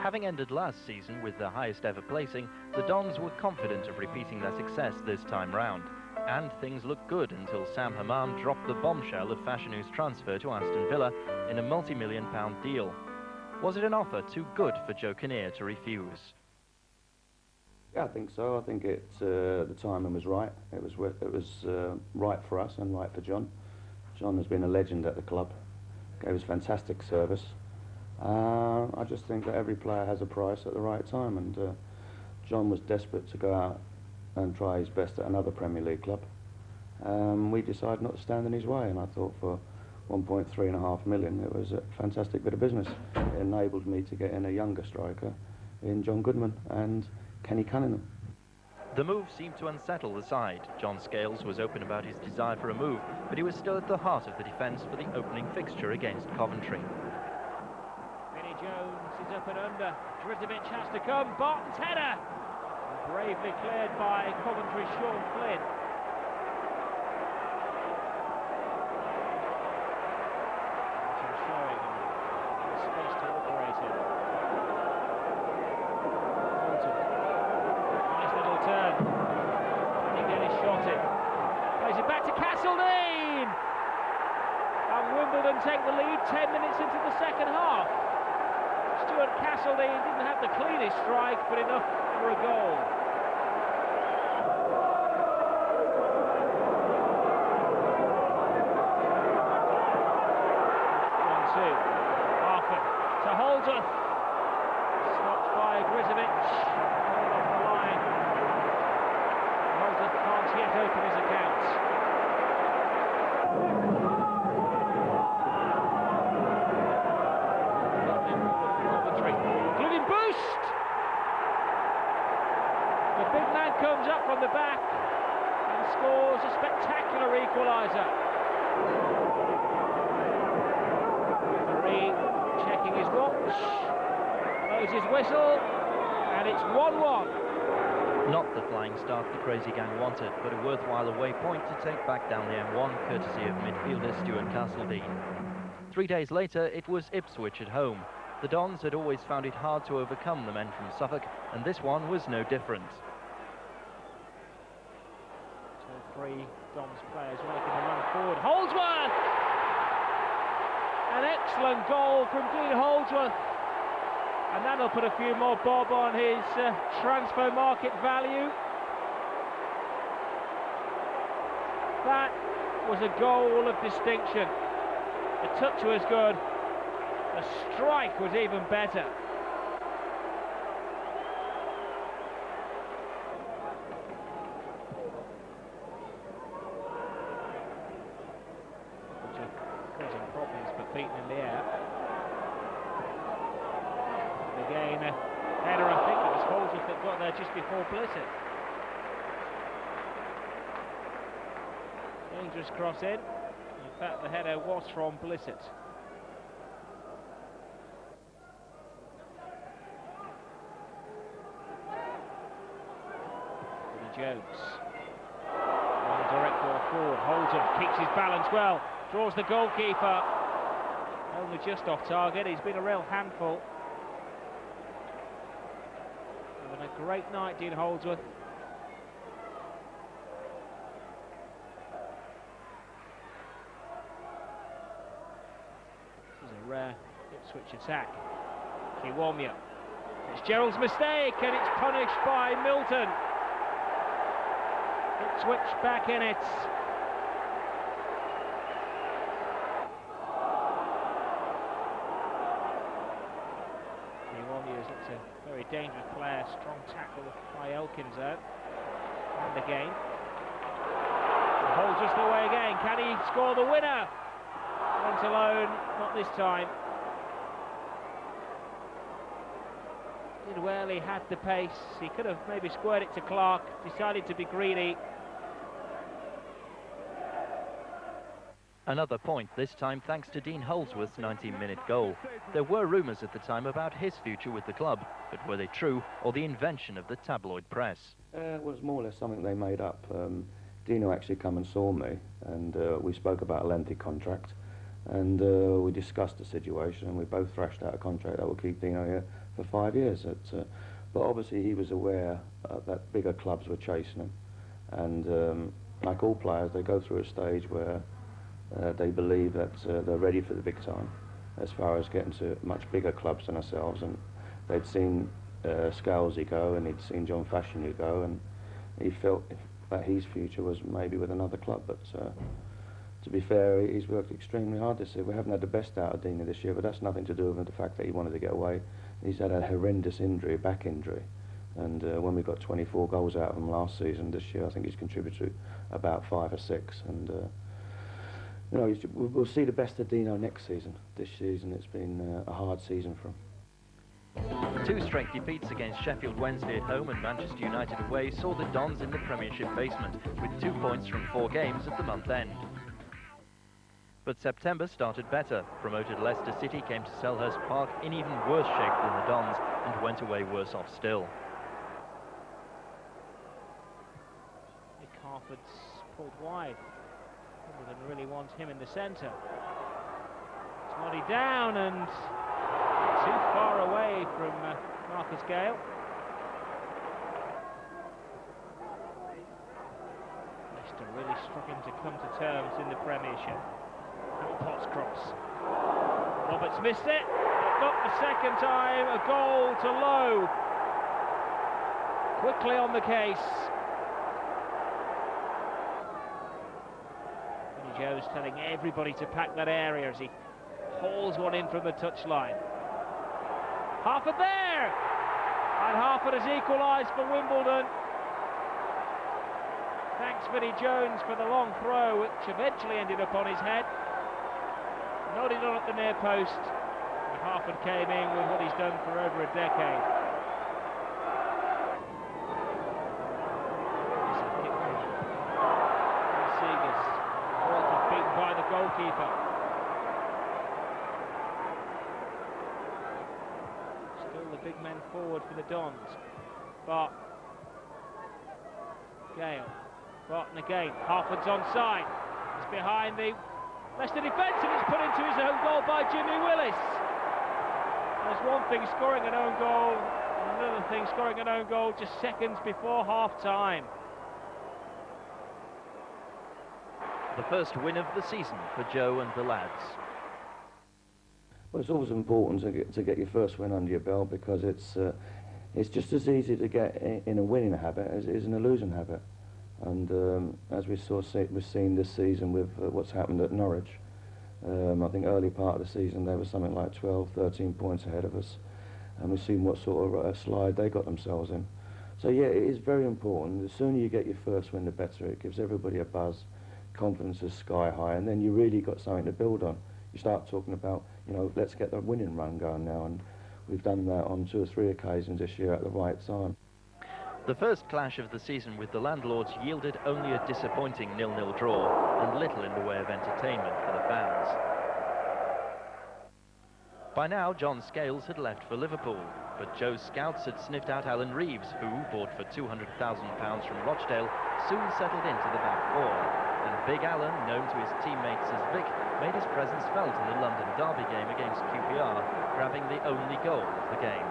Having ended last season with their highest ever placing, the Dons were confident of repeating their success this time round. And things looked good until Sam Hammam dropped the bombshell of Fashionu's transfer to Aston Villa in a multi-million-pound deal. Was it an offer too good for Joe Kinnear to refuse? Yeah, I think so. I think the timing was right. It was right for us and right for John. John has been a legend at the club, gave us fantastic service. I just think that every player has a price at the right time, and John was desperate to go out and try his best at another Premier League club. We decided not to stand in his way, and I thought for 1.3 million it was a fantastic bit of business. It enabled me to get in a younger striker in John Goodman and Kenny Cunningham. The move seemed to unsettle the side. John Scales was open about his desire for a move, but he was still at the heart of the defence for the opening fixture against Coventry. Vinnie Jones is up and under. Drizovic has to come. Barton's header! Bravely cleared by Coventry's Sean Flynn. Showing the space to operate in. Nice little turn. And again his shot in. Plays it back to Castledine! And Wimbledon take the lead 10 minutes into the second half. Stuart Castledine didn't have the cleanest strike, but enough for a goal. To Holdsworth, stopped by Drizovic, off the line. Holdsworth can't yet open his accounts. Including boost! The big man comes up from the back and scores a spectacular equaliser. Checking his watch, blows his whistle, and it's 1-1. Not the flying start the Crazy Gang wanted, but a worthwhile away point to take back down the M1, courtesy of midfielder Stuart Castledine. 3 days later, it was Ipswich at home. The Dons had always found it hard to overcome the men from Suffolk, and this one was no different. So 3 Dons players making a run forward. Holdsworth! An excellent goal from Dean Holdsworth, and that'll put a few more bob on his transfer market value. That was a goal of distinction. The touch was good, the strike was even better. Causing problems, but beaten in the air. And again, a header, I think it was Holdsworth that got there just before Blissett. Dangerous cross in. In fact, the header was from Blissett. Vinnie Jones. One direct ball forward. Holdsworth keeps his balance well. Draws the goalkeeper, only just off target. He's been a real handful. Having a great night, Dean Holdsworth. This is a rare Ipswich attack. Kiwomya. It's Gerald's mistake, and it's punished by Milton. Ipswich back in it. It's a very dangerous player, strong tackle by Elkins out. And again. Holds just away again. Can he score the winner? Went alone, not this time. Did well, he had the pace. He could have maybe squared it to Clark, decided to be greedy. Another point, this time thanks to Dean Holdsworth's 19-minute goal. There were rumours at the time about his future with the club, but were they true or the invention of the tabloid press? It was more or less something they made up. Dino actually come and saw me, and we spoke about a lengthy contract. And we discussed the situation, and we both thrashed out a contract that will keep Dino here for 5 years. But obviously he was aware that bigger clubs were chasing him, and like all players, they go through a stage where they believe that they're ready for the big time, as far as getting to much bigger clubs than ourselves. And they'd seen Scalzi go, and he'd seen John Fashanu go, and he felt that his future was maybe with another club. But to be fair, he's worked extremely hard this year. We haven't had the best out of Dina this year, but that's nothing to do with the fact that he wanted to get away. He's had a horrendous injury, back injury, and when we got 24 goals out of him last season, this year I think he's contributed to about 5 or 6. And you know, we'll see the best of Dino next season. This season it's been a hard season for him. 2 straight defeats against Sheffield Wednesday at home and Manchester United away saw the Dons in the Premiership basement, with 2 points from 4 games at the month end. But September started better. Promoted Leicester City came to Selhurst Park in even worse shape than the Dons and went away worse off still. Nick Harford's pulled wide. Wimbledon really wants him in the centre. Toddy down and too far away from Marcus Gale. Leicester really struggling to come to terms in the Premiership. Potts cross. Roberts missed it, but not the second time. A goal to Lowe. Quickly on the case. Vinnie Jones telling everybody to pack that area as he hauls one in from the touchline. Harford there! And Harford has equalised for Wimbledon. Thanks Vinnie Jones for the long throw, which eventually ended up on his head. Nodded on at the near post, and Harford came in with what he's done for over a decade. Seegers, Walter beaten by the goalkeeper. Still the big men forward for the Dons. But Gale, Barton again, Harford's onside. It's behind the Leicester defence, and it's put into his own goal by Jimmy Willis. There's one thing scoring an own goal, and another thing scoring an own goal just seconds before half-time. The first win of the season for Joe and the lads. Well, it's always important to get your first win under your belt, because it's just as easy to get in a winning habit as it is in a losing habit. And as we've seen this season with what's happened at Norwich, I think early part of the season they were something like 12, 13 points ahead of us, and we've seen what sort of slide they got themselves in. So yeah, it is very important. The sooner you get your first win, the better. It gives everybody a buzz, confidence is sky high, and then you really got something to build on. You start talking about, you know, let's get the winning run going now, and we've done that on 2 or 3 occasions this year at the right time. The first clash of the season with the landlords yielded only a disappointing 0-0 draw and little in the way of entertainment for the fans. By now, John Scales had left for Liverpool, but Joe's scouts had sniffed out Alan Reeves, who, bought for £200,000 from Rochdale, soon settled into the back 4. And Big Alan, known to his teammates as Vic, made his presence felt in the London derby game against QPR, grabbing the only goal of the game.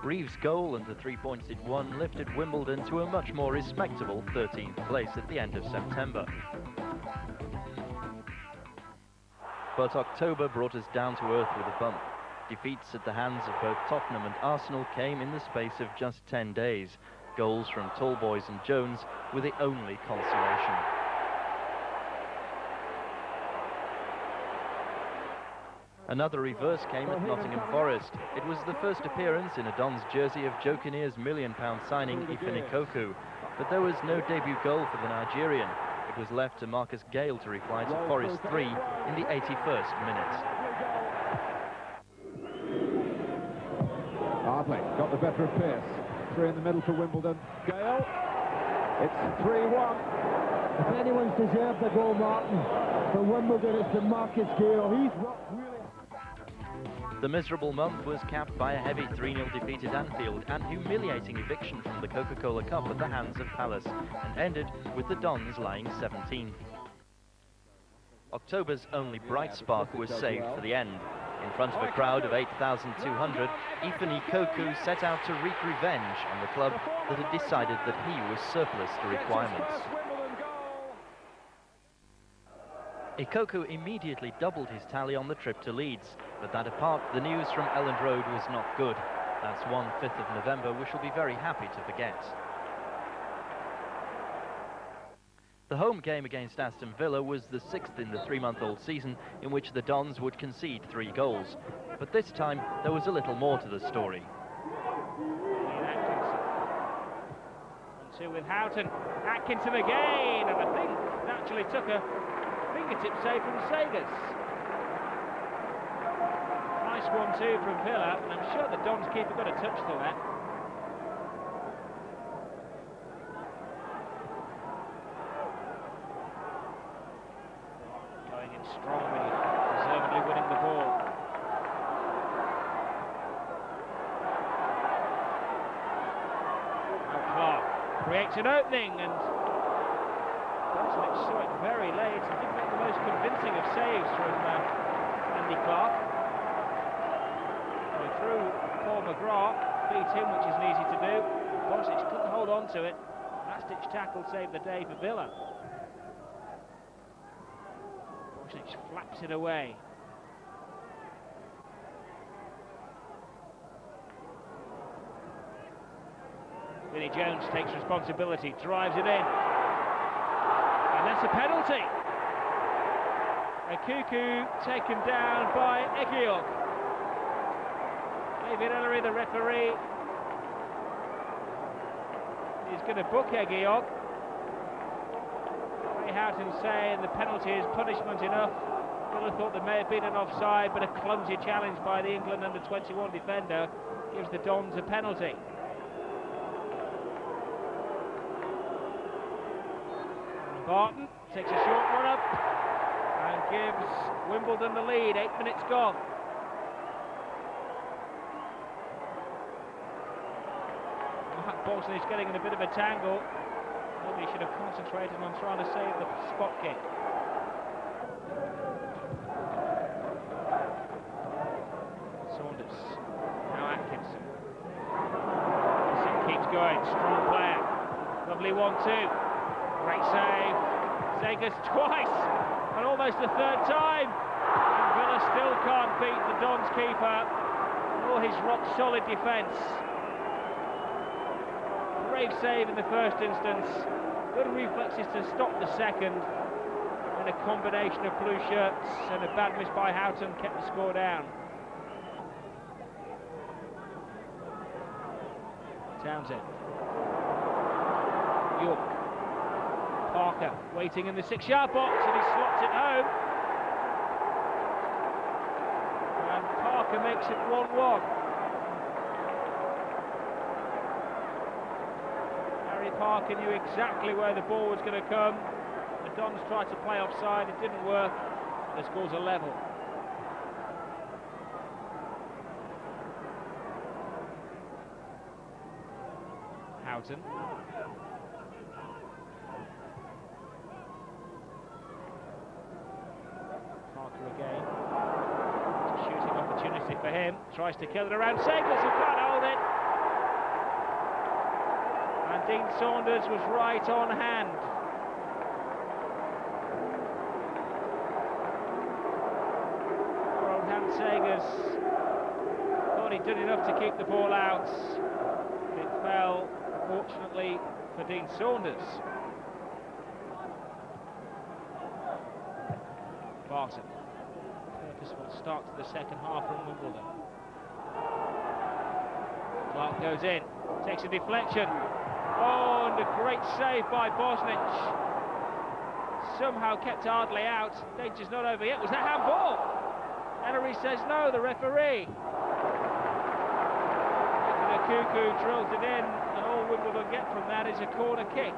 Reeves' goal and the 3 points it won lifted Wimbledon to a much more respectable 13th place at the end of September. But October brought us down to earth with a bump. Defeats at the hands of both Tottenham and Arsenal came in the space of just 10 days. Goals from Tallboys and Jones were the only consolation. Another reverse came at Nottingham Forest. It was the first appearance in a Dons jersey of Joe Kinnear's £1 million signing Ifeanyi Cocu, but there was no debut goal for the Nigerian. It was left to Marcus Gale to reply to Forest 3 in the 81st minute. Hardley got the better of Pearce. 3 in the middle for Wimbledon. Gale. It's 3-1. If anyone's deserved the goal, Martin, for Wimbledon, it's to Marcus Gale. He's rocked really. The miserable month was capped by a heavy 3-0 defeat at Anfield and humiliating eviction from the Coca-Cola Cup at the hands of Palace, and ended with the Dons lying 17th. October's only bright spark was saved for the end. In front of a crowd of 8,200, Ifeanyi Cocu set out to wreak revenge on the club that had decided that he was surplus to requirements. Ikoku immediately doubled his tally on the trip to Leeds, but that apart, the news from Elland Road was not good. That's 1/5 of November we shall be very happy to forget. The home game against Aston Villa was the 6th in the 3-month-old season in which the Dons would concede 3 goals. But this time there was a little more to the story. Two with Houghton, Atkinson again, and I think it actually took a fingertip save from Sagers. Nice 1-2 from Villa, and I'm sure the Dons keeper got a touch to that. Going in strongly, deservedly winning the ball. Now Clark creates an opening, and Bosnich saw it very late and didn't make the most convincing of saves from Andy Clark. So through Paul McGrath, beat him, which isn't easy to do. Bosnich couldn't hold on to it. Last-ditch tackle saved the day for Villa. Bosnich flaps it away. Vinnie Jones takes responsibility, drives it in. And that's a penalty. Ikuku taken down by Egiog. David Ellery, the referee, is going to book Egiog. Ray Houghton saying the penalty is punishment enough. Villa thought there may have been an offside, but a clumsy challenge by the England under-21 defender gives the Dons a penalty. Barton takes a short run up and gives Wimbledon the lead. 8 minutes gone. Mark Bosnich getting in a bit of a tangle. Maybe he should have concentrated on trying to save the spot kick. Saunders, now Atkinson. Keeps going, strong player. Lovely 1-2. Great save. Sagers twice, and almost a third time. And Villa still can't beat the Dons keeper or his rock-solid defence. Brave save in the first instance. Good reflexes to stop the second. And a combination of blue shirts and a bad miss by Houghton kept the score down. Townsend. York. Parker waiting in the 6-yard box, and he slots it home. And Parker makes it 1-1. Harry Parker knew exactly where the ball was going to come. The Dons tried to play offside, it didn't work. The score's a level. Houghton. Again, it's a shooting opportunity for him, tries to kill it around Sagers, who can't hold it, and Dean Saunders was right on hand. Poor old Hans Sagers thought he'd done enough to keep the ball out, but it fell, fortunately, for Dean Saunders. Barton. Purposeful start to the second half from Wimbledon. Clark goes in, takes a deflection. Oh, and a great save by Bosnich. Somehow kept Ardley out. Danger's not over yet. Was that handball? Ellery says no, the referee. Ikuku drills it in, and all Wimbledon get from that is a corner kick.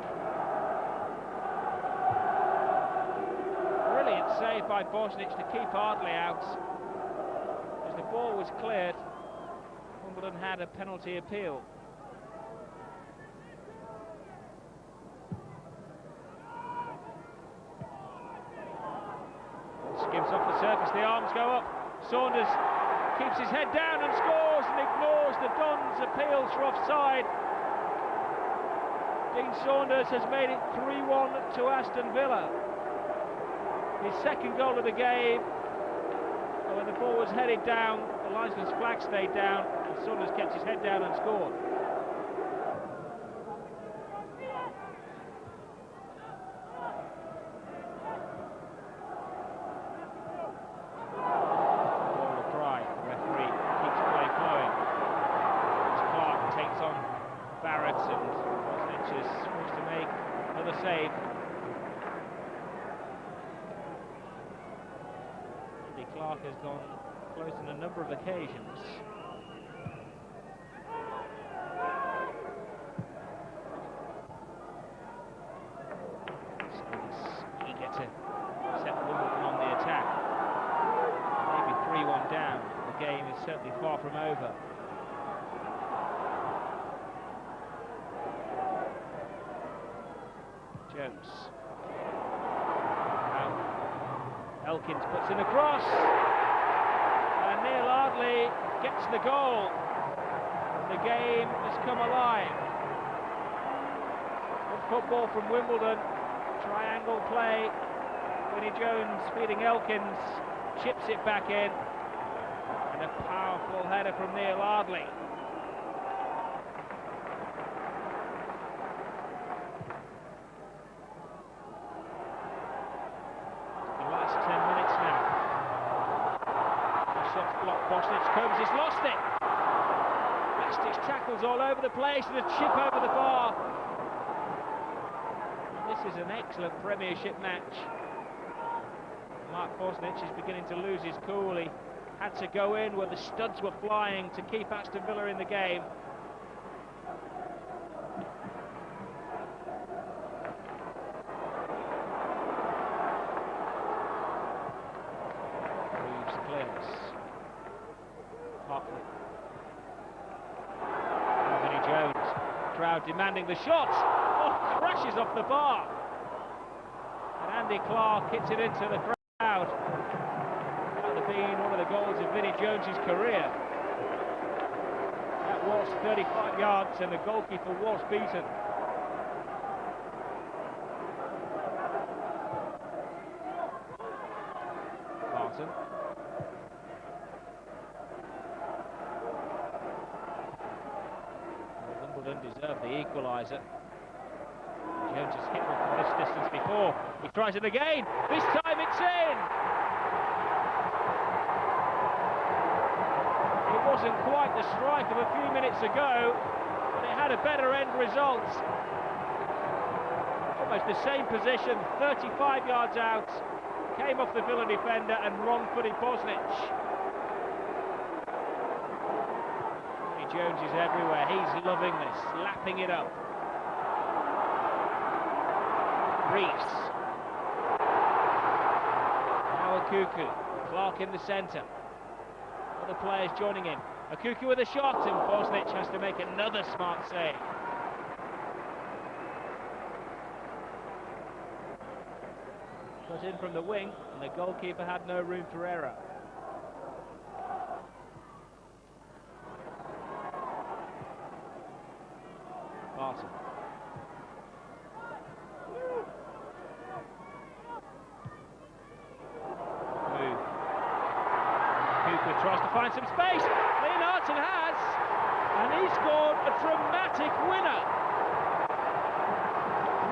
Brilliant save by Bosnich to keep Ardley out. As the ball was cleared, Wimbledon had a penalty appeal. Skims off the surface, the arms go up. Saunders keeps his head down and scores and ignores the Dons' appeals for offside. Dean Saunders has made it 3-1 to Aston Villa. His second goal of the game. And when the ball was headed down, the linesman's flag stayed down, and Saunders kept his head down and scored. Save. Andy Clark has gone close on a number of occasions. He's eager to set Wimbledon on the attack. Maybe 3-1 down. The game is certainly far from over. Jones. Now, Elkins puts in a cross, and Neil Ardley gets the goal. The game has come alive. Good football from Wimbledon. Triangle play. Vinnie Jones feeding Elkins, chips it back in, and a powerful header from Neil Ardley. Bosnich comes, he's lost it. Bosnich tackles all over the place and a chip over the bar. This is an excellent Premiership match. Mark Bosnich is beginning to lose his cool. He had to go in where the studs were flying to keep Aston Villa in the game. Reeves clears. Vinnie Jones, crowd demanding the shot. Oh, crashes off the bar. And Andy Clark hits it into the crowd. That would have been one of the goals of Vinnie Jones's career. That was 35 yards and the goalkeeper was beaten. Barton. Deserved the equaliser. Jones has hit one from this distance before. He tries it again. This time it's in. It wasn't quite the strike of a few minutes ago, but it had a better end result. Almost the same position, 35 yards out. Came off the Villa defender and wrong-footed Bosnich. Jones is everywhere, he's loving this, lapping it up. Reeves. Now Akuku, Clark in the centre. Other players joining in. Akuku with a shot and Bosnich has to make another smart save. Put in from the wing and the goalkeeper had no room for error. Barton. Move. Cooper tries to find some space. Leonardson has, and he scored a dramatic winner.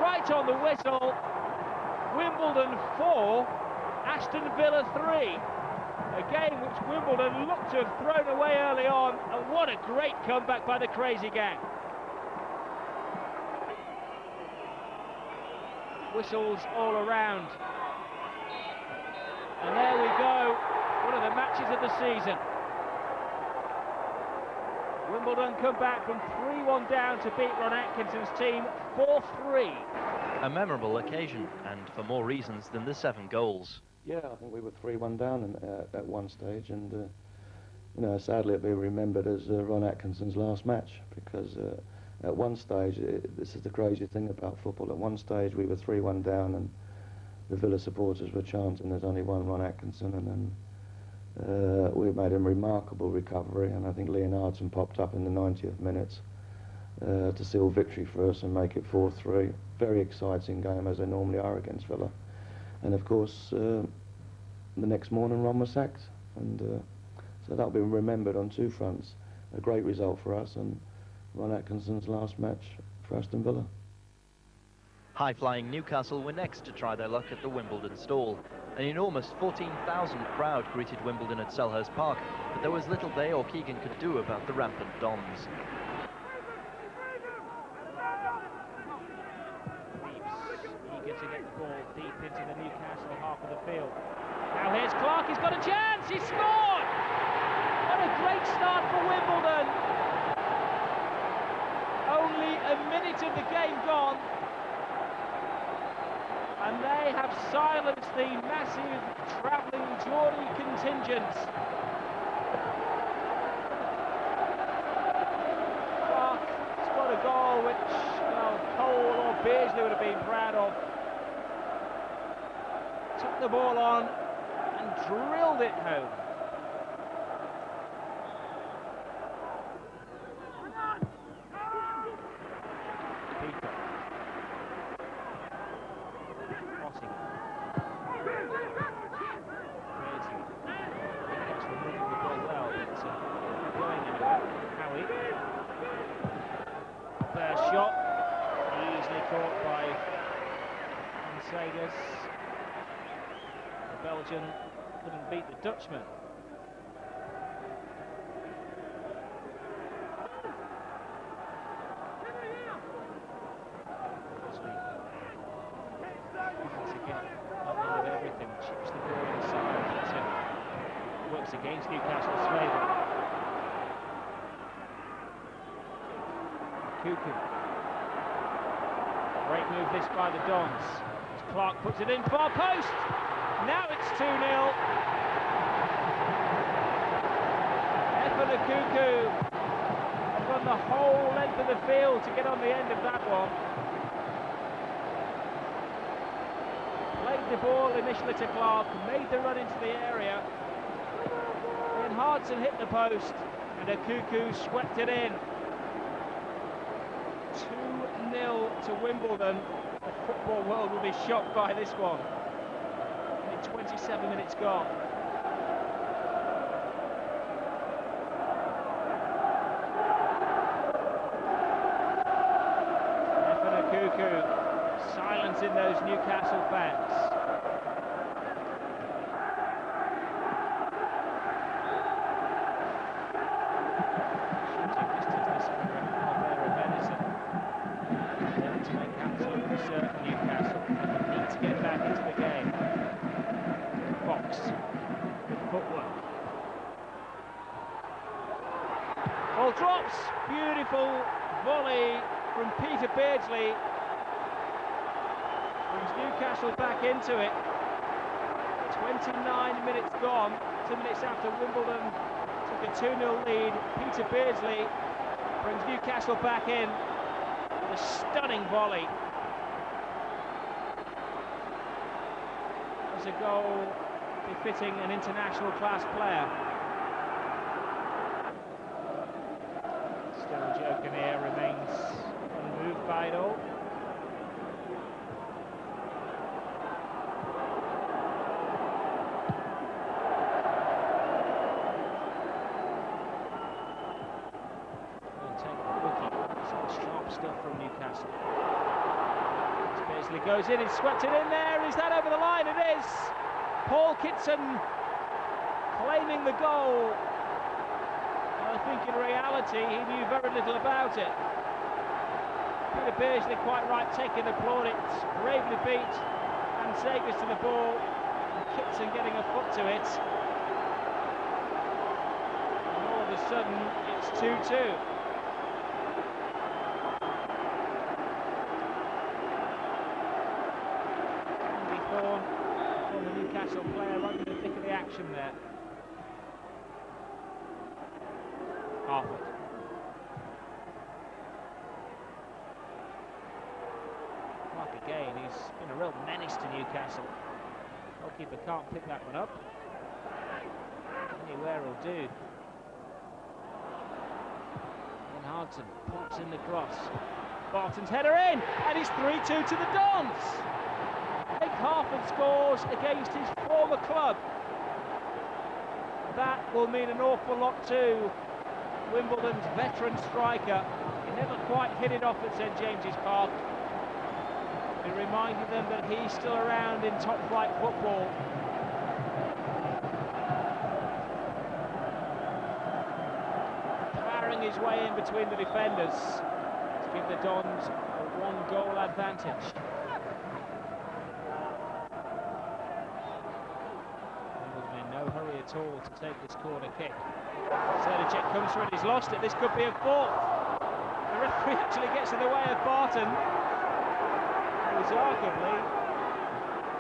Right on the whistle. Wimbledon 4, Aston Villa 3. A game which Wimbledon looked to have thrown away early on, and what a great comeback by the Crazy Gang. Whistles all around. And there we go, one of the matches of the season. Wimbledon come back from 3-1 down to beat Ron Atkinson's team 4-3. A memorable occasion, and for more reasons than the 7 goals. Yeah, I think we were 3-1 down at one stage, and you know, sadly it'll be remembered as Ron Atkinson's last match, because at one stage, this is the crazy thing about football, at one stage we were 3-1 down and the Villa supporters were chanting there's only one Ron Atkinson, and then we made a remarkable recovery, and I think Leonardson popped up in the 90th minute to seal victory for us and make it 4-3. Very exciting game, as they normally are against Villa. And of course, the next morning Ron was sacked, and so that'll be remembered on two fronts. A great result for us, and Ron Atkinson's last match for Aston Villa. High-flying Newcastle were next to try their luck at the Wimbledon stall. An enormous 14,000 crowd greeted Wimbledon at Selhurst Park, but there was little they or Keegan could do about the rampant Dons. Eager to get the ball deep into the Newcastle half of the field. Now here's Clark, he's got a chance, he scored! What a great start for Wimbledon! Only a minute of the game gone, and they have silenced the massive travelling Geordie contingent. Clark scored a goal which, well, Cole or Beardsley would have been proud of. Took the ball on and drilled it home. The Belgian couldn't beat the Dutchman. Once again, on the end of everything, chips the ball inside. It works against Newcastle's favour. Cuckoo. Great move this by the Dons. Clark puts it in, far post. Now it's 2-0. Cuckoo have gone the whole length of the field to get on the end of that one. Played the ball initially to Clark, made the run into the area. Then Hardson hit the post, and Cuckoo swept it in. 2-0 to Wimbledon. The football world will be shocked by this one. Only 27 minutes gone. Cuckoo silencing those Newcastle fans. Shooting distance this of their venison. To make absolutely certain Newcastle need to get back into the game. Fox with footwork. Ball drops. Beautiful volley from Peter Beardsley. Brings Newcastle back into it. 29 minutes gone. 2 minutes after Wimbledon took a 2-0 lead. Peter Beardsley brings Newcastle back in. A stunning volley. It was a goal befitting an international class player. Still Jokinir remains unmoved by it all. Sharp stuff from Newcastle. Beardsley goes in, he's swept it in there. Is that over the line? It is. Paul Kitson claiming the goal. I think in reality he knew very little about it. Peter Beardsley quite right, taking the plaudit, bravely beat, and Sagers to the ball, and Kitson getting a foot to it. And all of a sudden it's 2-2. Former Newcastle player right in the thick of the action there. Harford. Mark again, he's been a real menace to Newcastle. Goalkeeper can't pick that one up. Anywhere will do. And Harden pumps in the cross. Barton's header in, and it's 3-2 to the Dons. Nick Harford scores against his former club. That will mean an awful lot to Wimbledon's veteran striker. He never quite hit it off at St James's Park. He reminded them that he's still around in top-flight football. Powering his way in between the defenders to give the Dons a one-goal advantage. Wimbledon in no hurry at all to take this corner kick. Sernacek comes through and he's lost it. This could be a fourth. The referee actually gets in the way of Barton. He was arguably,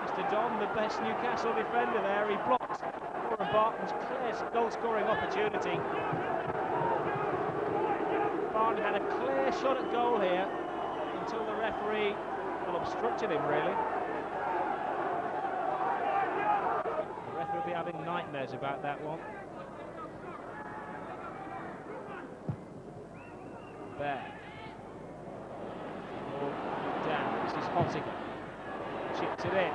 Mr. Don, the best Newcastle defender there. He blocked Warren Barton's clear goal-scoring opportunity. Barton had a clear shot at goal here until the referee, well, obstructed him, really. The referee will be having nightmares about that one. Bear. Down. This is Hottinger. Chips it in.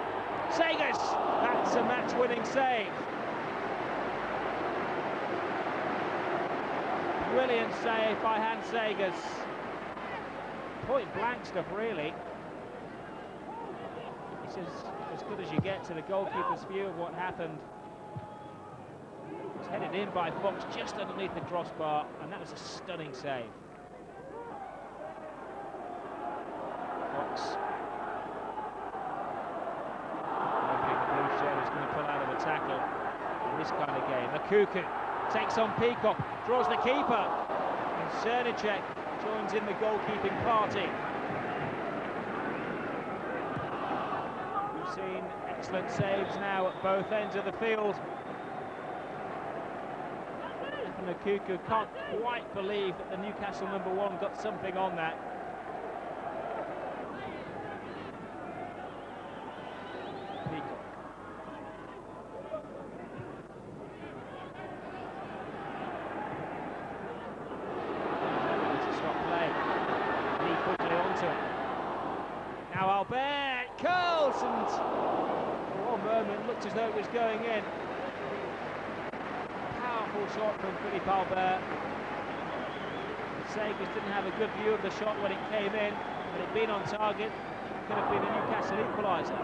Sagers! That's a match-winning save. Brilliant save by Hans Sagers. Point blank stuff, really. This is as good as you get to the goalkeeper's view of what happened. It's headed in by Fox just underneath the crossbar, and that was a stunning save. Fox. Hoping the blue shirt is going to pull out of a tackle in this kind of game. The Cuckoo takes on Peacock, draws the keeper, and Sernacek joins in the goalkeeping party. We've seen excellent saves now at both ends of the field. And the Cuckoo can't quite believe that the Newcastle number one got something on that. As though it was going in. Powerful shot from Philippe Albert. Sagers didn't have a good view of the shot when it came in, but it being on target could have been a Newcastle equaliser.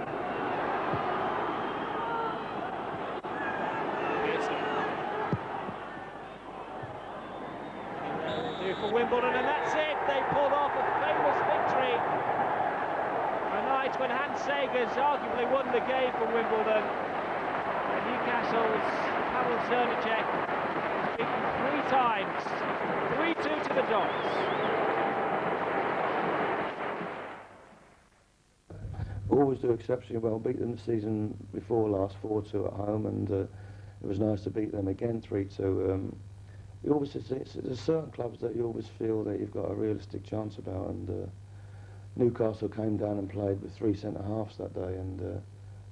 Do for Wimbledon, and that's it. They pulled off a famous victory. A night when Hans Sagers arguably won the game for Wimbledon. Newcastle's Pavel Sernacek has beaten 3 times, 3-2 to the Dons. Always do exceptionally well, beat them the season before last 4-2 at home, and it was nice to beat them again 3-2. You always, there's certain clubs that you always feel that you've got a realistic chance about, and Newcastle came down and played with 3 centre-halves that day, and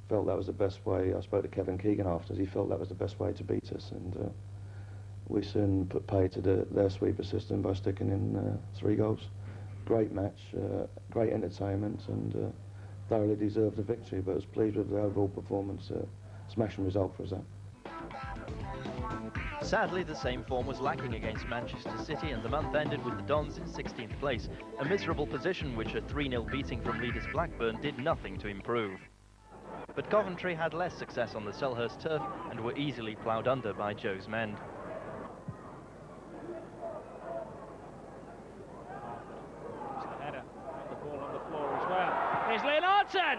felt that was the best way. I spoke to Kevin Keegan afterwards. He felt that was the best way to beat us, and we soon put pay to their sweeper system by sticking in 3 goals. Great match, great entertainment, and thoroughly deserved the victory. But I was pleased with the overall performance. Smashing result for us. Sadly, the same form was lacking against Manchester City, and the month ended with the Dons in 16th place, a miserable position which a 3-0 beating from leaders Blackburn did nothing to improve. But Coventry had less success on the Selhurst turf and were easily ploughed under by Joe's Mend. It's the header, the ball on the floor as well. Here's Leonardson!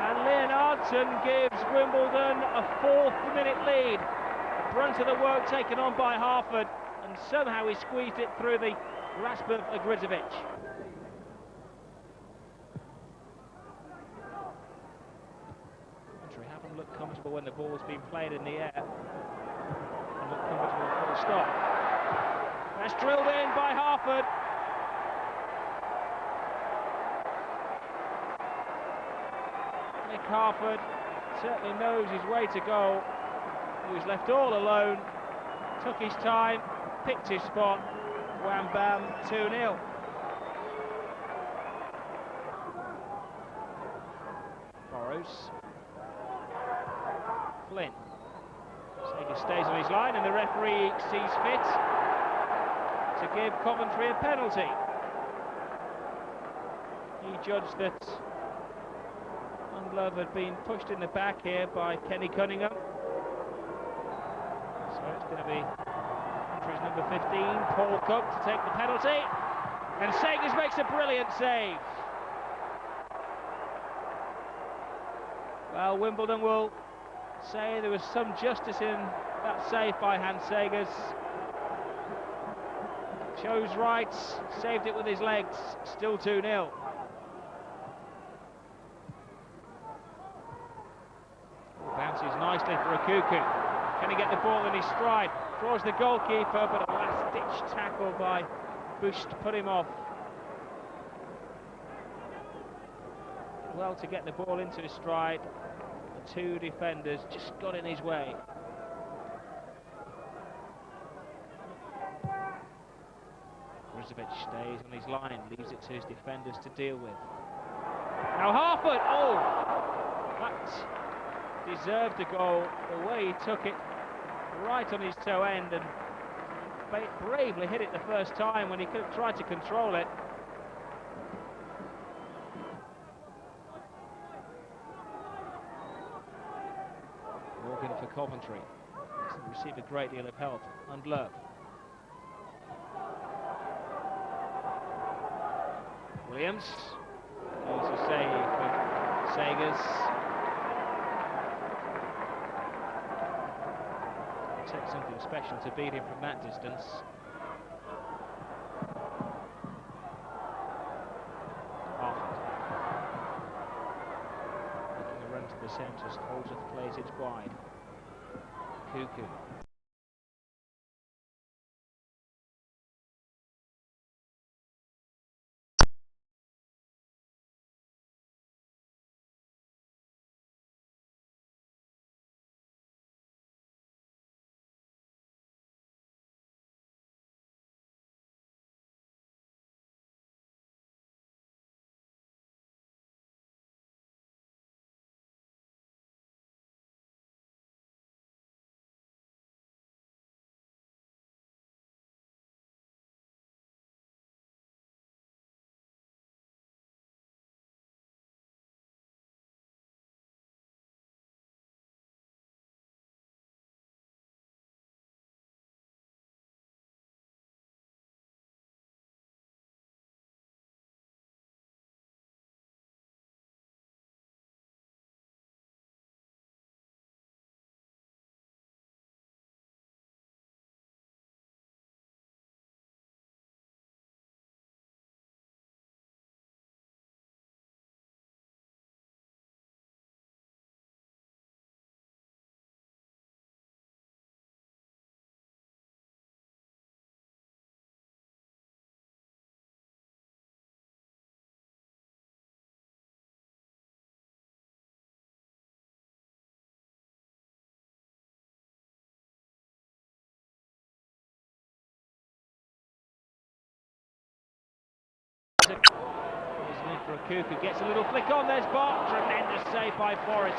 And Leonardson gives Wimbledon a 4th minute lead. The brunt of the work taken on by Harford, and somehow he squeezed it through the grasp of Agrizovic. Haven't looked comfortable when the ball's been played in the air. And looked come to a full stop. That's drilled in by Harford. Nick Harford certainly knows his way to goal. He was left all alone, took his time, picked his spot, wham bam, 2-0. Burrows. Flynn. Sager stays on his line and the referee sees fit to give Coventry a penalty. He judged that Love had been pushed in the back here by Kenny Cunningham. So it's going to be Coventry's number 15, Paul Cook, to take the penalty. And Sagers makes a brilliant save. Well, Wimbledon will say there was some justice in that save by Hans Sagers. Chose right, saved it with his legs, still 2-0. Bounces nicely for Okuku. Can he get the ball in his stride? Draws the goalkeeper, but a last-ditch tackle by Bush to put him off. Well to get the ball into his stride. The two defenders just got in his way. Rizovic stays on his line, leaves it to his defenders to deal with. Now Harford, that deserved a goal, the way he took it right on his toe end and bravely hit it the first time when he could have tried to control it. Morgan for Coventry received a great deal of help. Undlerp. Williams. There's a save for Sagers. Take something special to beat him from that distance. Harford. Making a run to the centre, Holdsworth plays it wide. Cuckoo. Here's in for Okuku, gets a little flick on, there's Bart, tremendous save by Forrest.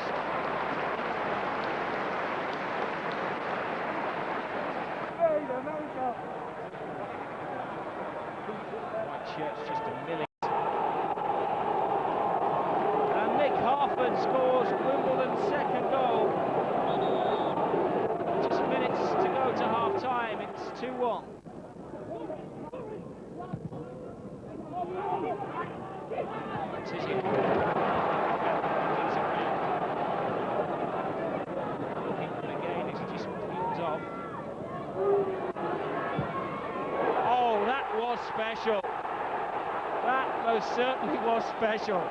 White shirt's just a milling. And Nick Harford scores Wimbledon's second goal. Just minutes to go to half-time, it's 2-1. Again, it's just fields off. Oh, that was special. That most certainly was special.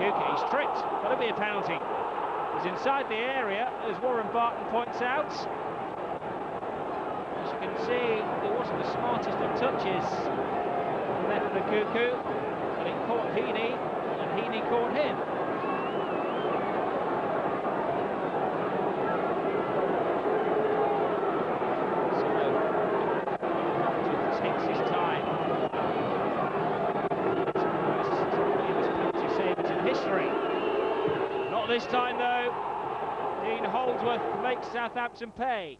Kuki, he's tripped. Got to be a penalty. He's inside the area, as Warren Barton points out. As you can see, it wasn't the smartest of touches left for the Cuckoo, but it caught Heaney, and Heaney caught him. So, takes his time. It's one of the most penalty savers in history. Not this time, though. Dean Holdsworth makes Southampton pay.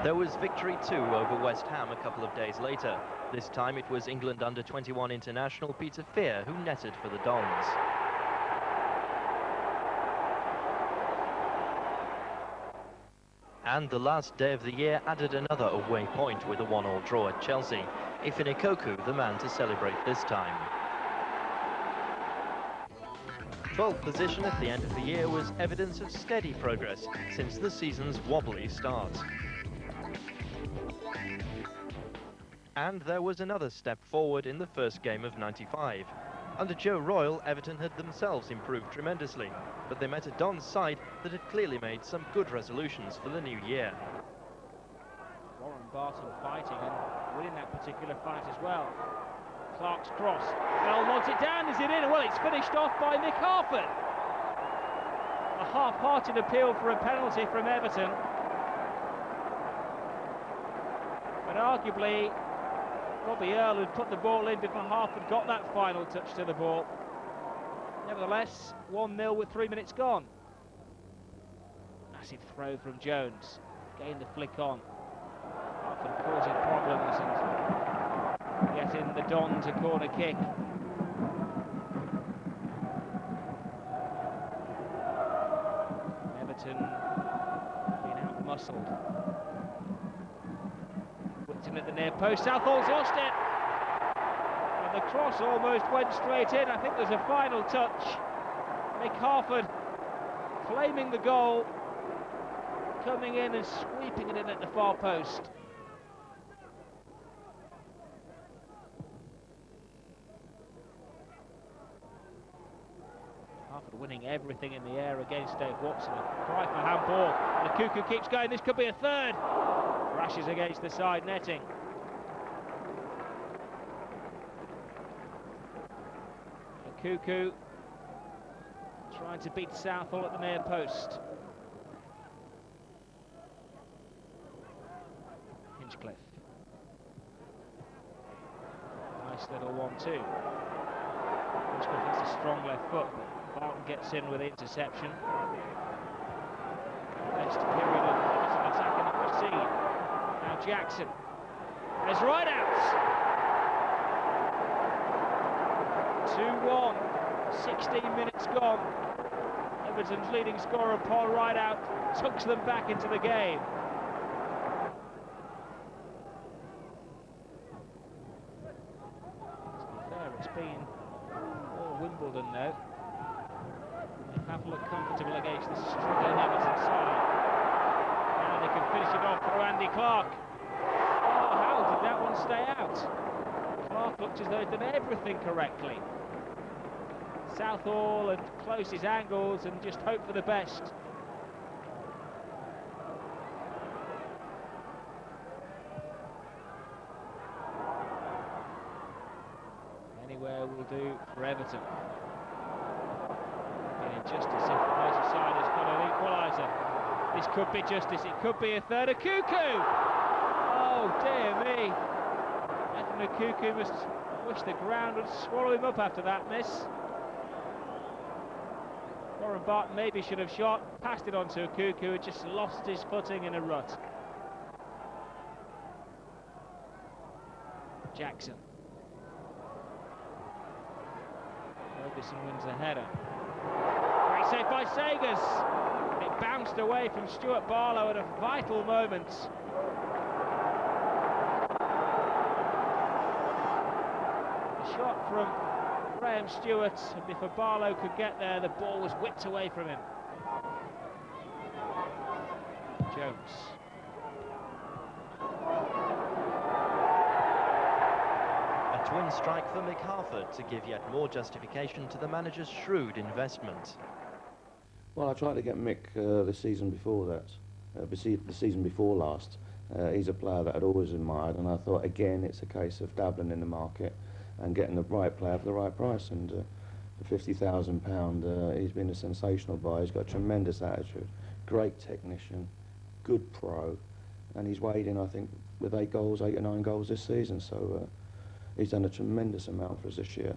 There was victory too over West Ham a couple of days later. This time it was England under-21 international Peter Fear who netted for the Dons. And the last day of the year added another away point with a 1-1 draw at Chelsea. Ifeanyi Cocu the man to celebrate this time. 12th position at the end of the year was evidence of steady progress since the season's wobbly start. And there was another step forward in the first game of '95. Under Joe Royle, Everton had themselves improved tremendously, but they met a Dons side that had clearly made some good resolutions for the new year. Warren Barton fighting and winning that particular fight as well. Clark's cross. Bell nods it down. Is it in? Well, it's finished off by Nick Harford. A half-hearted appeal for a penalty from Everton. But arguably, Robbie Earle had put the ball in before Harford got that final touch to the ball. Nevertheless, 1-0 with 3 minutes gone. Massive throw from Jones. Gained the flick on. Harford causing problems and getting the Dons a corner kick. Everton being out-muscled. In at the near post, Southall's lost it, and the cross almost went straight in. I think there's a final touch. Nick Harford claiming the goal, coming in and sweeping it in at the far post. Harford winning everything in the air against Dave Watson. A cry for handball. The Cuckoo keeps going. This could be a third. Rashes against the side netting. The Cuckoo trying to beat Southall at the near post. Hinchcliffe. Nice little 1-2. Hinchcliffe has a strong left foot, but Barton gets in with the interception. Best period of attacking that we've seen. Now Jackson has right outs. 2-1, 16 minutes gone. Everton's leading scorer Paul Rideout tucks them back into the game. To be fair, it's been all Wimbledon now. They have looked comfortable against the struggling Everton side. Now they can finish it off through Andy Clark. Oh, how did that one stay out? Clark looked as though he'd done everything correctly. Southall had closed his angles and just hoped for the best. Anywhere will do for Everton. Injustice if the Merseyside has got an equaliser. This could be justice, it could be a third. A Cuckoo! Oh dear me. Anthony Cuckoo must wish the ground would swallow him up after that miss. Warren Barton maybe should have shot, passed it on to a Cuckoo who had just lost his footing in a rut. Jackson. Ferguson wins the header. Great save by Sagers. It bounced away from Stuart Barlow at a vital moment. A shot from Graham Stewart, and if Barlow could get there, the ball was whipped away from him. Jones. A must-win strike for Mick Harford to give yet more justification to the manager's shrewd investment. Well, I tried to get Mick the season before that, the season before last. He's a player that I'd always admired, and I thought, again, it's a case of dabbling in the market and getting the right player for the right price. And for £50,000, he's been a sensational buy. He's got a tremendous attitude, great technician, good pro, and he's weighed in, I think, with 8 or 9 goals this season. So he's done a tremendous amount for us this year.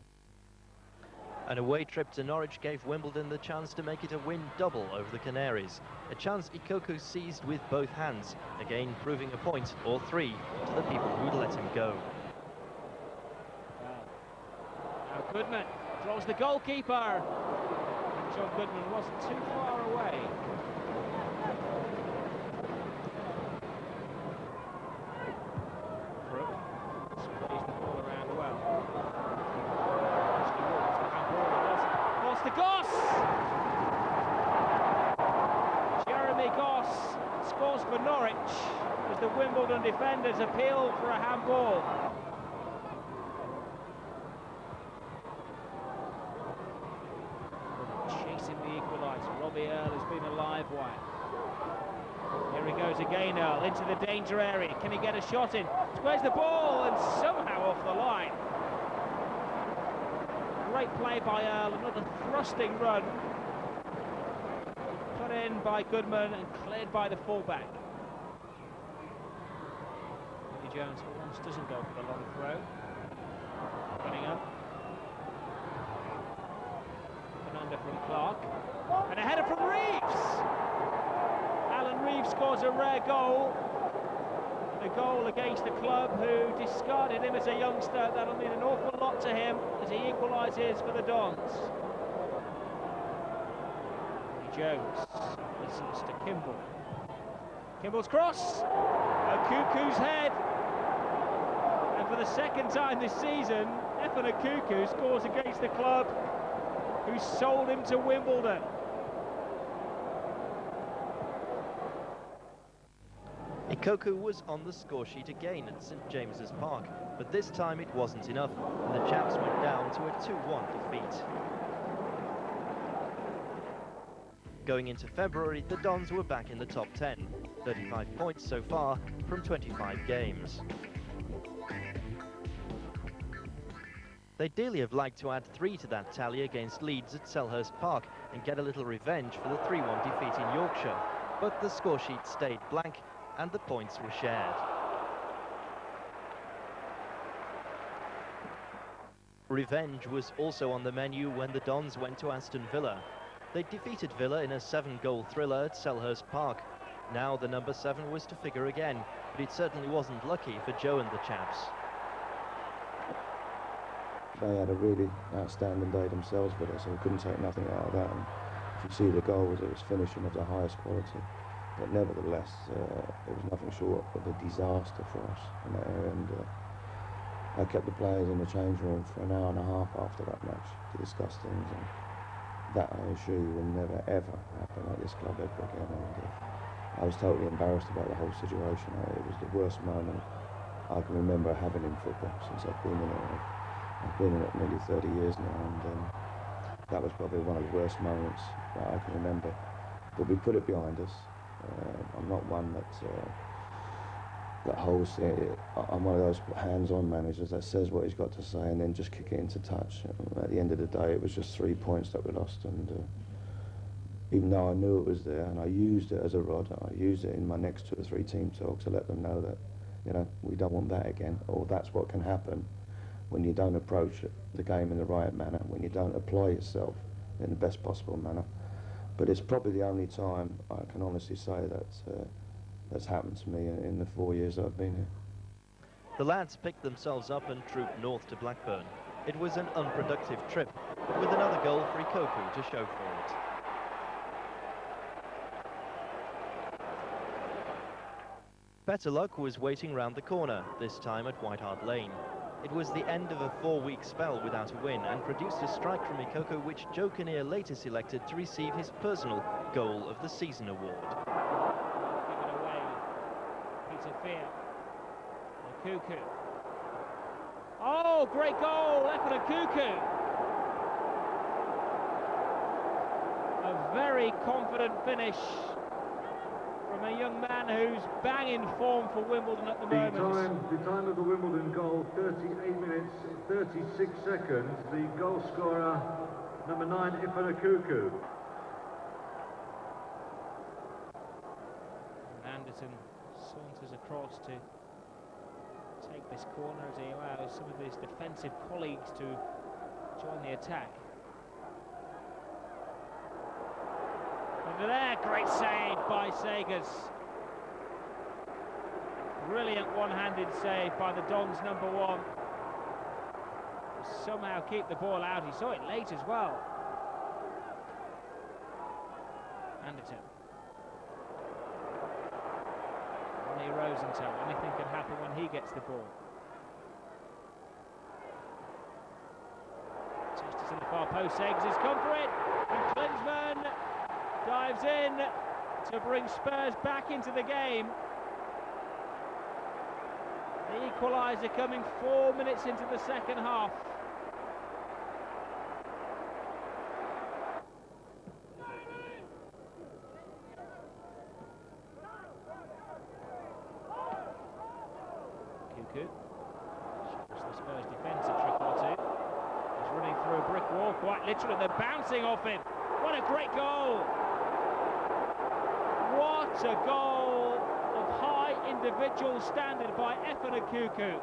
An away trip to Norwich gave Wimbledon the chance to make it a win double over the Canaries, a chance Ikoku seized with both hands, again proving a point or 3 to the people who'd let him go. Now Goodman draws the goalkeeper. John Goodman wasn't too far away. Crook sprays the ball around well. The Goss! Jeremy Goss scores for Norwich as the Wimbledon defenders appeal for a handball. Chasing the equaliser. Robbie Earle has been a live wire. Here he goes again, Earle, into the danger area. Can he get a shot in? Squares the ball and somehow off the line. Great play by Earle, another thrusting run. Put in by Goodman and cleared by the fullback. Eddie Jones almost doesn't go for the long throw. Running up. An under from Clark. And a header from Reeves! Alan Reeves scores a rare goal. A goal against the club who discarded him as a youngster. That'll mean an awful lot to him as he equalises for the Dons. Eddie Jones listens to Kimball. Kimball's cross. Okuku's head. And for the second time this season, Efan Okuku scores against the club who sold him to Wimbledon. Ikoku was on the score sheet again at St James's Park, but this time it wasn't enough, and the Chaps went down to a 2-1 defeat. Going into February, the Dons were back in the top 10, 35 points so far from 25 games. They'd dearly have liked to add 3 to that tally against Leeds at Selhurst Park and get a little revenge for the 3-1 defeat in Yorkshire, but the score sheet stayed blank and the points were shared. Revenge was also on the menu when the Dons went to Aston Villa. They defeated Villa in a 7-goal thriller at Selhurst Park. Now the number 7 was to figure again, but it certainly wasn't lucky for Joe and the Chaps. They had a really outstanding day themselves, but so we couldn't take nothing out of that. And if you see the goals, it was finishing of the highest quality. But nevertheless, it was nothing short of a disaster for us in that area. And I kept the players in the change room for an hour and a half after that match to discuss things. And that, I assure you, will never, ever happen at this club ever again. And I was totally embarrassed about the whole situation. It was the worst moment I can remember having in football since I've been in it. I've been in it nearly 30 years now, and that was probably one of the worst moments that I can remember. But we put it behind us. I'm not one that holds it. I'm one of those hands-on managers that says what he's got to say and then just kick it into touch. At the end of the day, it was just 3 points that we lost, and even though I knew it was there and I used it as a rod, I used it in my next 2 or 3 team talks to let them know that, you know, we don't want that again, or that's what can happen when you don't approach the game in the right manner, when you don't apply yourself in the best possible manner. But it's probably the only time I can honestly say that that's happened to me in the 4 years I've been here. The lads picked themselves up and trooped north to Blackburn. It was an unproductive trip, but with another goal for Ikoku to show for it. Better luck was waiting round the corner, this time at White Hart Lane. It was the end of a 4-week spell without a win and produced a strike from Ikoku which Joe Kinnear later selected to receive his personal Goal of the Season award. Given away, Peter Fear. Ikoku. Oh, great goal, Kuku. A very confident finish from a young man who's banging form for Wimbledon at the moment. The time of the Wimbledon goal, 38 minutes, 36 seconds. The goal scorer, number 9, Kuku. Anderson saunters across to take this corner as he allows some of his defensive colleagues to join the attack. Over there, great save by Sagers. Brilliant one-handed save by the Dons number 1. Somehow keep the ball out. He saw it late as well. Anderton. Ronnie Rosenthal. Anything can happen when he gets the ball. Just in the far post. Sagers has come for it. And Klinsmann dives in to bring Spurs back into the game. The equaliser coming 4 minutes into the second half. Kuku shows the Spurs defence a trick or two. He's running through a brick wall, quite literally. They're bouncing off him. What a great goal! What a goal of high individual standard by Kuku.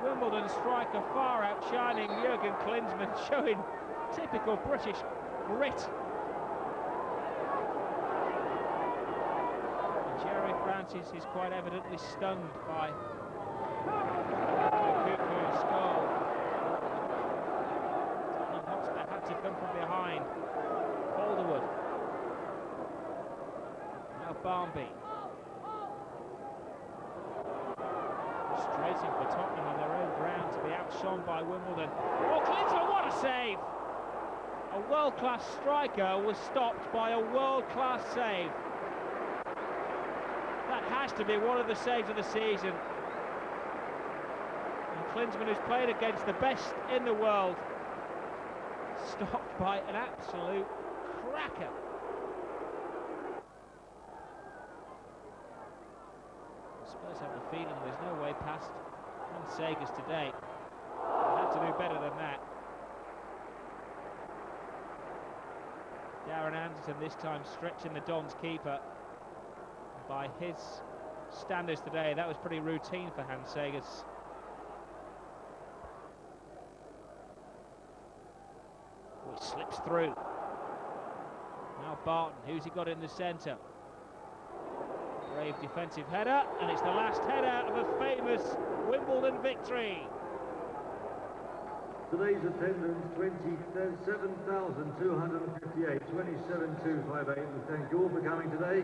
Wimbledon striker far outshining Jurgen Klinsmann, showing typical British grit. And Jerry Francis is quite evidently stunned by Kuku's goal. Tottenham Hotspur had to come from behind. Calderwood. Now Barnby. Frustrating for Tottenham on their own ground to be outshone by Wimbledon. Oh, Klinsmann, what a save! A world-class striker was stopped by a world-class save. That has to be one of the saves of the season. And Klinsmann, who's played against the best in the world, stopped by an absolute cracker. Spurs have the feeling there's no way past Sagers today. They had to do better than that. Darren Anderson this time stretching the Dons keeper. By his standards today, that was pretty routine for Hans Sagers. Oh, he slips through. Now Barton, who's he got in the centre? Brave defensive header, and it's the last header of a famous Wimbledon victory. Today's attendance, 27,258, 27,258. We thank you all for coming today.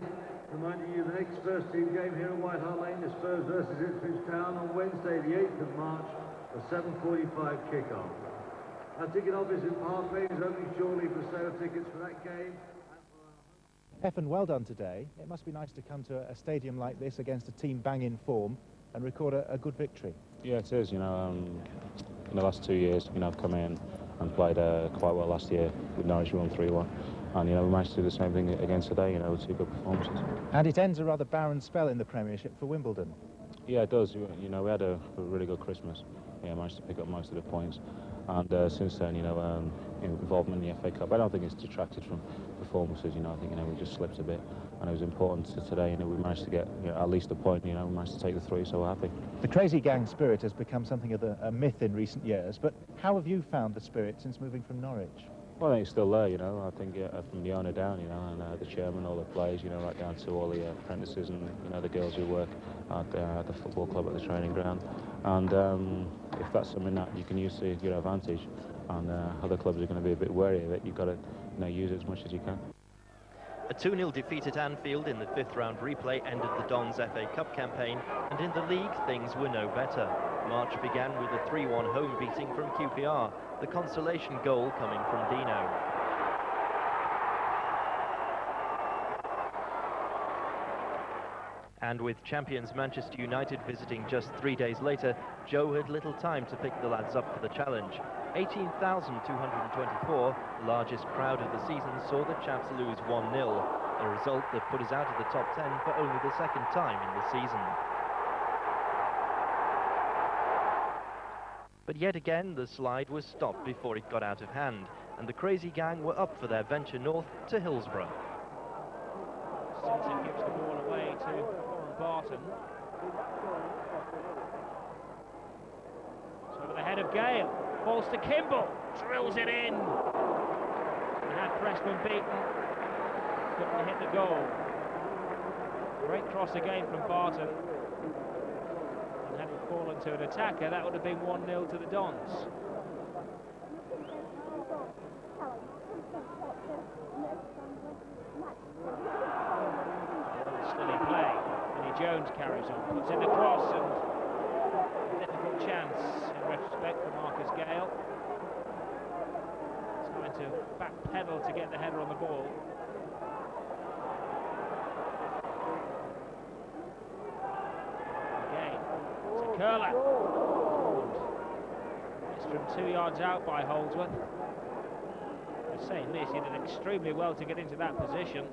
Reminding you the next first team game here at White Hart Lane is Spurs versus Ipswich Town on Wednesday the 8th of March, a 7:45 kickoff. Our ticket office in Park Lane is opening shortly for sale of tickets for that game. Effen, well done today. It must be nice to come to a stadium like this against a team bang in form and record a good victory. Yeah, it is. You know, in the last 2 years, you know, I've come in and played quite well last year with Norwich. We won 3-1. And, you know, we managed to do the same thing again today, you know, with 2 good performances. And it ends a rather barren spell in the Premiership for Wimbledon. Yeah, it does. You know, we had a really good Christmas. Yeah, managed to pick up most of the points. And since then, you know, involvement in the FA Cup, I don't think it's detracted from performances. You know, I think, you know, we just slipped a bit. And it was important to today, you know, we managed to get, you know, at least a point, you know, we managed to take the 3, so we're happy. The crazy gang spirit has become something of a myth in recent years, but how have you found the spirit since moving from Norwich? Well, I think it's still there, you know. I think from the owner down, you know, and the chairman, all the players, you know, right down to all the apprentices and, you know, the girls who work at the football club at the training ground. And if that's something that you can use to your advantage, and other clubs are going to be a bit wary of it, you've got to, you know, use it as much as you can. A 2-0 defeat at Anfield in the 5th round replay ended the Dons FA Cup campaign, and in the league things were no better. March began with a 3-1 home beating from QPR, the consolation goal coming from Dino. And with champions Manchester United visiting just 3 days later, Joe had little time to pick the lads up for the challenge. 18,224, the largest crowd of the season, saw the chaps lose 1-0, a result that put us out of the top 10 for only the second time in the season. But yet again, the slide was stopped before it got out of hand, and the crazy gang were up for their venture north to Hillsborough. Simpson gives the ball away to Warren Barton. So over the head of Gale, falls to Kimball, drills it in. And had Pressman beaten, couldn't hit the goal. Great cross again from Barton. And had it fallen to an attacker, that would have been 1-0 to the Dons. Still in play. Vinnie Jones carries on, puts in the cross, and difficult chance in retrospect for Marcus Gale. Trying to back pedal to get the header on the ball. Again, it's a curler. It's from 2 yards out by Holdsworth. I'm saying this, he did extremely well to get into that position.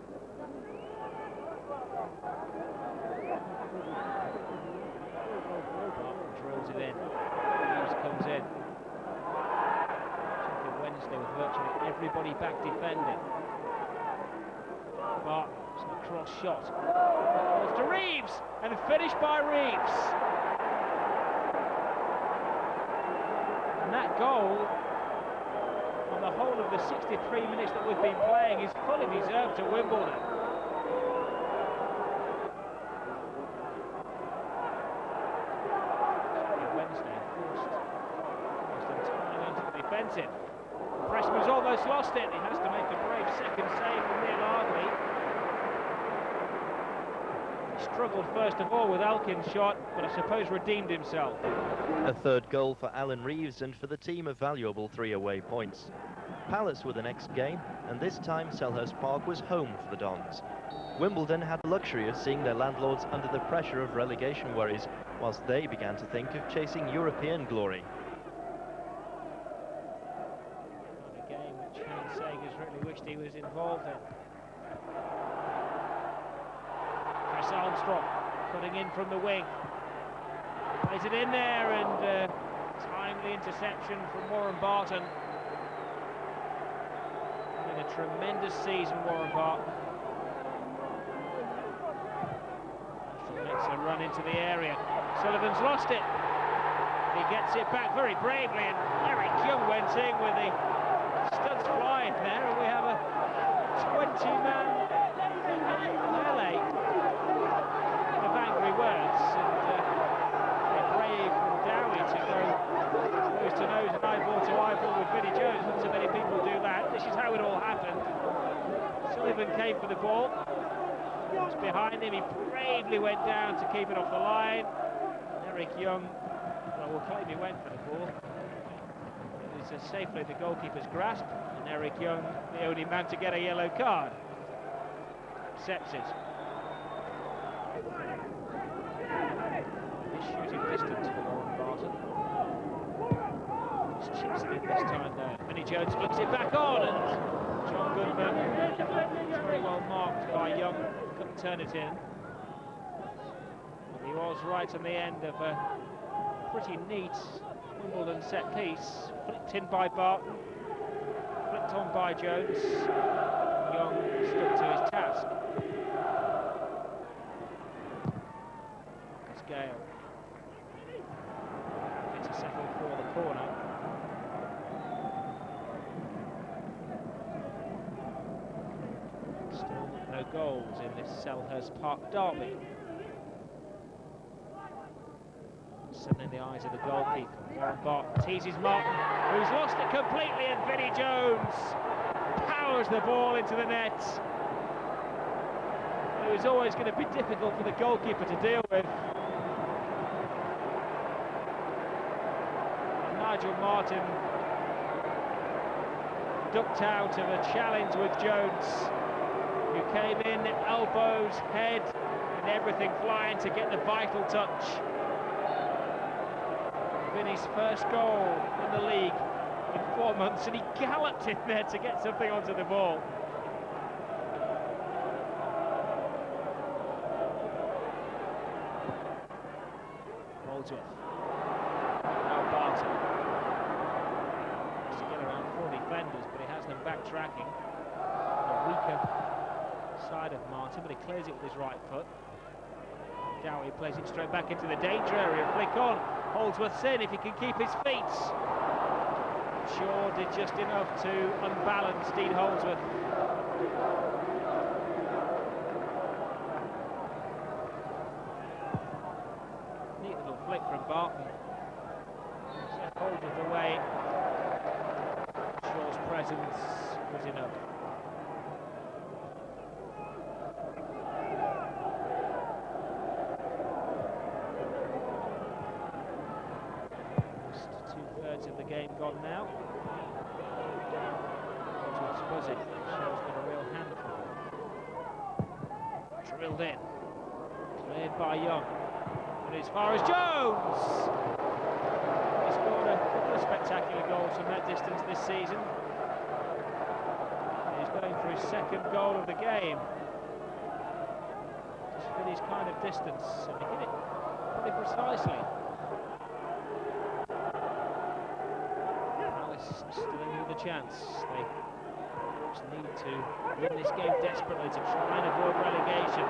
Drills it in. Hughes comes in. Sheffield Wednesday with virtually everybody back defending. But it's a cross shot. Goes to Reeves, and finished by Reeves. And that goal, on the whole of the 63 minutes that we've been playing, is fully deserved to Wimbledon. Defensive. Pressman's almost lost it. He has to make a brave second save from Neil Ardley. He struggled first of all with Elkin's shot, but I suppose redeemed himself. A third goal for Alan Reeves, and for the team a valuable 3 away points. Palace were the next game, and this time Selhurst Park was home for the Dons. Wimbledon had the luxury of seeing their landlords under the pressure of relegation worries, whilst they began to think of chasing European glory. Which he was involved in. Chris Armstrong putting in from the wing. Plays it in there, and timely interception from Warren Barton. Having a tremendous season, Warren Barton. Makes a run into the area. Sullivan's lost it. He gets it back very bravely, and Eric Young went in with the studs flying there, and we have a 20-man melee of angry words, and a brave from Dowie to go nose to nose and eyeball to eyeball with Vinnie Jones. Not so many people do that. This is how it all happened. Sullivan came for the ball. He was behind him. He bravely went down to keep it off the line. Eric Young, well, will claim he went for the ball. It's safely the goalkeeper's grasp, and Eric Young, the only man to get a yellow card, accepts it. This shooting distance for Warren Barton. He's chips it in this time though. Vinnie Jones flicks it back on, and John Goodman, very well marked by Young, couldn't turn it in. But he was right on the end of a pretty neat Wimbledon set piece, flicked in by Barton, flicked on by Jones. Young stuck to his task. Marcus Gale gets a settle for the corner. Still no goals in this Selhurst Park derby. 7 in the eyes of the goalkeeper. Warren Barton teases Martin, who's lost it completely, and Vinnie Jones powers the ball into the net. It was always going to be difficult for the goalkeeper to deal with. And Nigel Martin ducked out of a challenge with Jones, who came in, elbows, head, and everything flying to get the vital touch. Vinny's first goal in the league in 4 months, and he galloped in there to get something onto the ball. Holdsworth. Now Barton. Has to get around 4 defenders, but he has them backtracking. The weaker side of Martin, but he clears it with his right foot. Dowie plays it straight back into the danger area. Flick on. Holdsworth's in if he can keep his feet. Shaw did just enough to unbalance Dean Holdsworth. Neat little flick from Barton. Set Holdsworth away. Shaw's presence was enough. Two-thirds of the game gone now. Holdsworth's buzzy. Shaw's got a real handful. Drilled in. Cleared by Young. And as far as Jones! He scored a couple of spectacular goals from that distance this season. He's going for his second goal of the game. Just for his kind of distance. And he hit it pretty precisely. Still with a chance. They just need to win this game desperately to try and avoid relegation.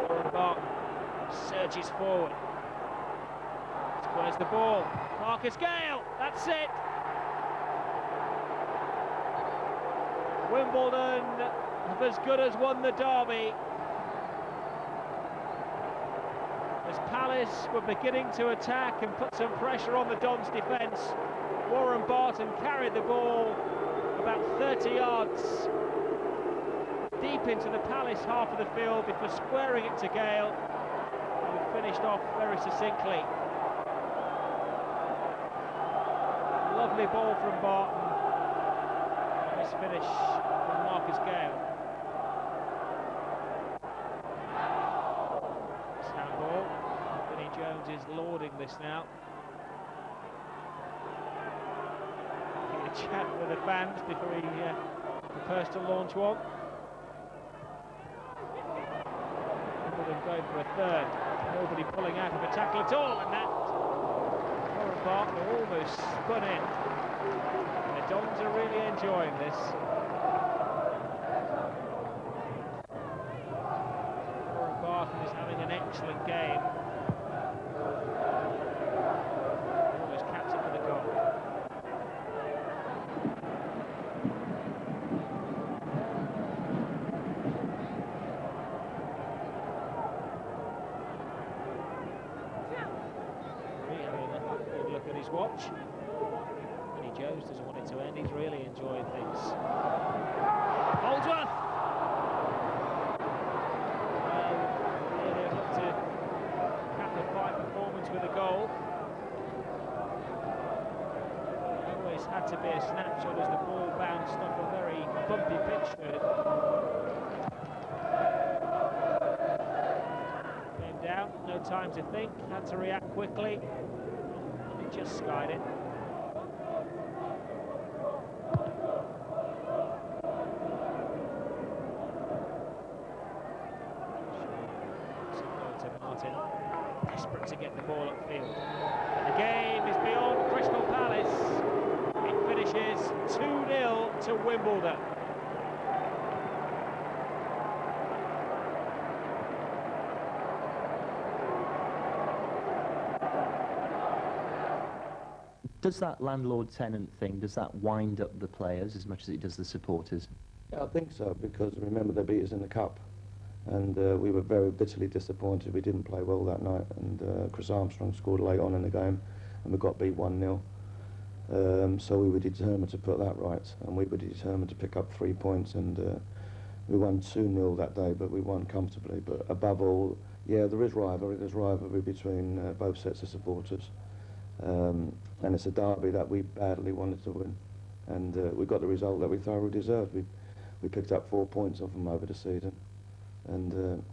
Warren Barton surges forward. Squares the ball. Marcus Gale, that's it. Wimbledon have as good as won the derby. As Palace were beginning to attack and put some pressure on the Dons' defence, Warren Barton carried the ball about 30 yards deep into the Palace half of the field before squaring it to Gale, who finished off very succinctly. Lovely ball from Barton. Nice finish from Marcus Gale. Handball. Vinnie Jones is lauding this now. Having a chat with the fans before he prepares to launch one. Wimbledon going for a third. Nobody pulling out of a tackle at all, and that Warren Barton almost spun in. And the Dons are really enjoying this. Warren Barton is having an excellent game. Almost captain for the goal. Having a good look at his watch. Vinnie Jones doesn't want it to end. He's really enjoying things. Holdsworth! They've looked to cap a fine performance with a goal. Always had to be a snapshot as the ball bounced off a very bumpy pitch. Came down, no time to think, had to react quickly. And he just skied it. Martin, desperate to get the ball upfield. And the game is beyond Crystal Palace. It finishes 2-0 to Wimbledon. Does that landlord-tenant thing, does that wind up the players as much as it does the supporters? Yeah, I think so, because remember they beat us in the Cup. And we were very bitterly disappointed we didn't play well that night, and Chris Armstrong scored late on in the game and we got beat 1-0. So we were determined to put that right, and we were determined to pick up 3 points, and we won 2-0 that day, but we won comfortably. But above all, yeah, there is rivalry between both sets of supporters, and it's a derby that we badly wanted to win, and we got the result that we thoroughly deserved. we picked up 4 points off them over the season. And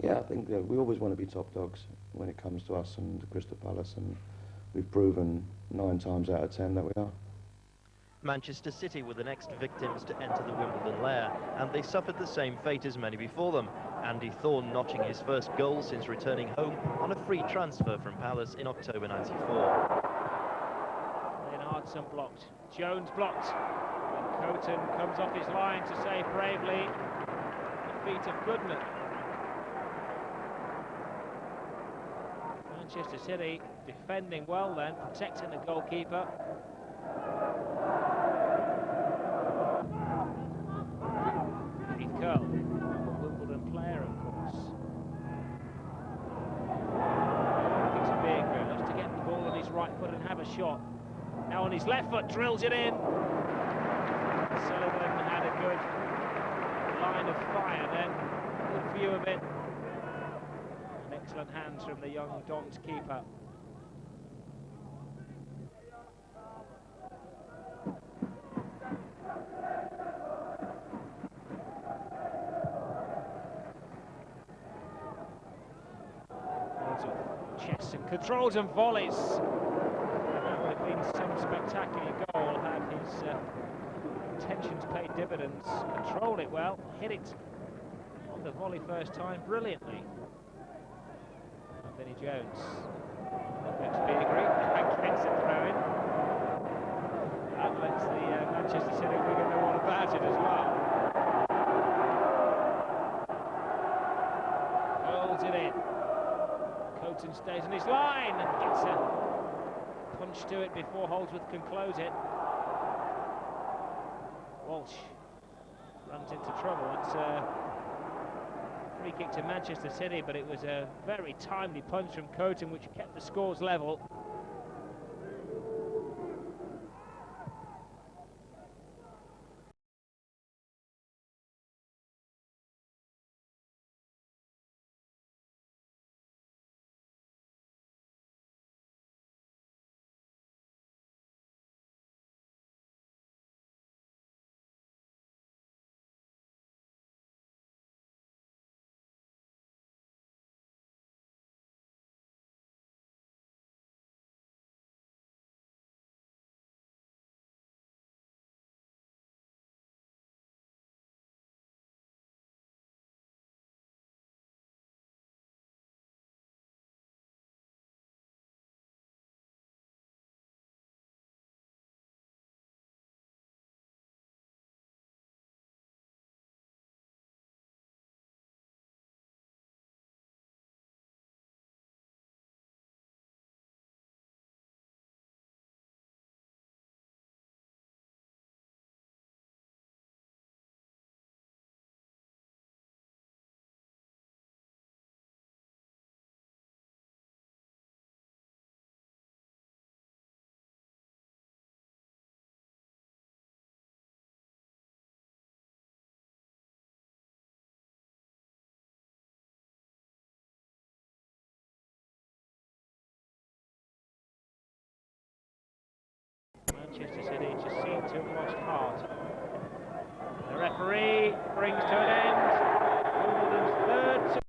yeah, I think we always want to be top dogs when it comes to us and Crystal Palace, and we've proven 9 times out of 10 that we are. Manchester City were the next victims to enter the Wimbledon lair, and they suffered the same fate as many before them. Andy Thorne notching his first goal since returning home on a free transfer from Palace in October '94. Then Hudson blocked, Jones blocked, and Coton comes off his line to save bravely the feet of Goodman. Manchester City defending well then, protecting the goalkeeper. Curl, Wimbledon player, of course. Looking to Beaker, looks to get the ball on his right foot and have a shot. Now on his left foot, drills it in. Sullivan had a good line of fire then, good view of it. And excellent hands from the young Dons keeper. Chess and controls and volleys. That would have been some spectacular goal had his intentions paid dividends. Controlled it well, hit it on the volley first time brilliantly. And Vinnie Jones. Looks Beagrey gets a throw in. That lets the Manchester City winger know all about it as well. Holds it in. Coton stays on his line and gets a punch to it before Holdsworth can close it. Walsh runs into trouble. It's a free kick to Manchester City, but it was a very timely punch from Coton which kept the scores level. Manchester City just seem to have lost heart. The referee brings to an end Wimbledon's third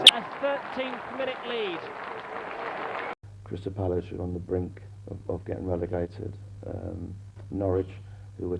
a 13th minute lead. Crystal Palace are on the brink of getting relegated. Norwich, who were